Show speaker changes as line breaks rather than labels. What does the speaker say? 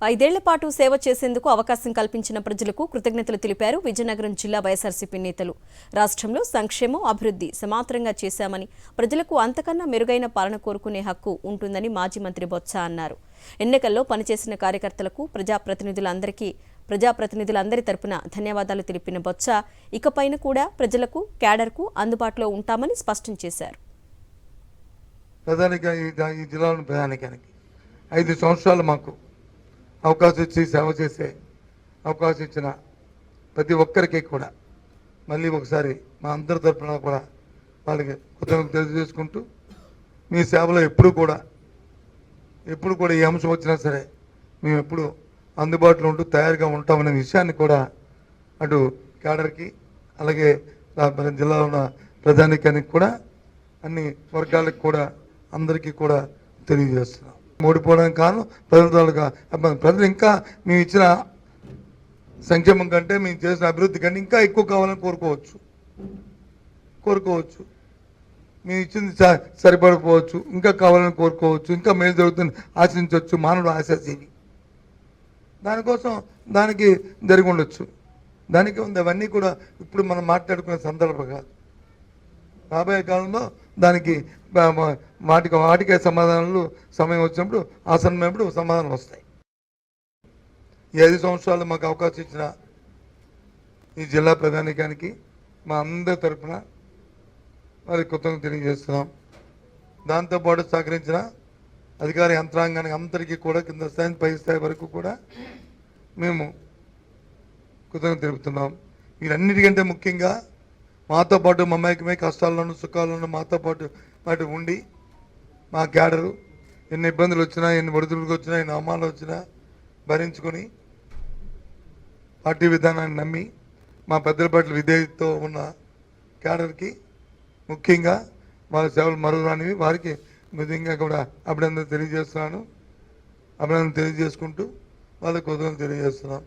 5 ఏళ్ల పాటు సేవ చేసేందుకు అవకాశం కల్పించిన ప్రజలకు కృతజ్ఞతలు తెలిపారు విజయనగరం జిల్లా వైఎస్ఆర్సీపీ నేతలు. రాష్ట్రంలో సంక్షేమం, అభివృద్ధి సమాంతరంగా చేశామని, ప్రజలకు అంతకన్నా మెరుగైన పాలన కోరుకునే హక్కు ఉంటుందని మాజీ మంత్రి బొత్స అన్నారు. ఎన్నికల్లో పనిచేసిన కార్యకర్తలకు ప్రజాప్రతినిధులందరి తరపున ధన్యవాదాలు తెలిపిన బొత్స ఇకపైన కూడా ప్రజలకు, క్యాడర్కు అందుబాటులో ఉంటామని స్పష్టం చేశారు.
ఈ జిల్లాలోని ప్రధానికానికి 5 సంవత్సరాలు మాకు అవకాశం ఇచ్చి సేవ చేసే అవకాశం ఇచ్చిన ప్రతి ఒక్కరికి కూడా మళ్ళీ ఒకసారి మా అందరి తరఫున కూడా వాళ్ళకి కృతజ్ఞతలు తెలియజేసుకుంటూ, మీ సేవలో ఎప్పుడు కూడా ఏ అంశం వచ్చినా సరే మేము ఎప్పుడు అందుబాటులో ఉంటూ తయారుగా ఉంటామనే విషయాన్ని కూడా అటు క్యాడర్కి, అలాగే జిల్లాలో ఉన్న ప్రజానికానికి కూడా, అన్ని వర్గాలకు కూడా, అందరికీ కూడా తెలియజేస్తున్నాం. ఓడిపోవడానికి కారణం ప్రజలు ఇంకా మేము ఇచ్చిన సంక్షేమం కంటే, మేము చేసిన అభివృద్ధి కంటే ఇంకా ఎక్కువ కావాలని కోరుకోవచ్చు. మేము ఇచ్చింది సరిపడిపోవచ్చు, ఇంకా కావాలని కోరుకోవచ్చు, ఇంకా మేలు జరుగుతుంది ఆశించవచ్చు. మానవుడు ఆశాజీవి, దానికి జరిగి ఉండొచ్చు. దానికి ఉంది. అవన్నీ కూడా ఇప్పుడు మనం మాట్లాడుకునే సందర్భం కాదు. రాబోయే కాలంలో దానికి వాటికే సమాధానాలు సమయం వచ్చినప్పుడు, ఆసన్నమైనప్పుడు సమాధానం వస్తాయి. ఈ 5 సంవత్సరాలు మాకు అవకాశం ఇచ్చిన ఈ జిల్లా ప్రధానికానికి మా అందరి తరఫున వారికి కృతజ్ఞతలు తెలియజేస్తున్నాం. దాంతోపాటు సహకరించిన అధికార యంత్రాంగానికి అందరికీ కూడా, కింద స్థాయి పై స్థాయి వరకు కూడా మేము కృతజ్ఞతలు తెలుపుతున్నాం. వీరన్నిటికంటే ముఖ్యంగా మాతో పాటు మమ్మకమే కష్టాల్లోనూ సుఖాల్లోనూ మాతో పాటు ఉండి, మా క్యాడరు ఎన్ని ఇబ్బందులు వచ్చినా, ఎన్ని ఒడిదుడుకు వచ్చినా, ఎన్ని అవమానాలు వచ్చినా భరించుకొని పార్టీ విధానాన్ని నమ్మి మా పెద్దల పట్ల విధేయతతో ఉన్న క్యాడర్కి ముఖ్యంగా వాళ్ళ సేవలు మరువరానివి. వారికి విధంగా కూడా అభినందన తెలియజేసుకుంటూ వాళ్ళకి కృతజ్ఞతలు తెలియజేస్తున్నాం.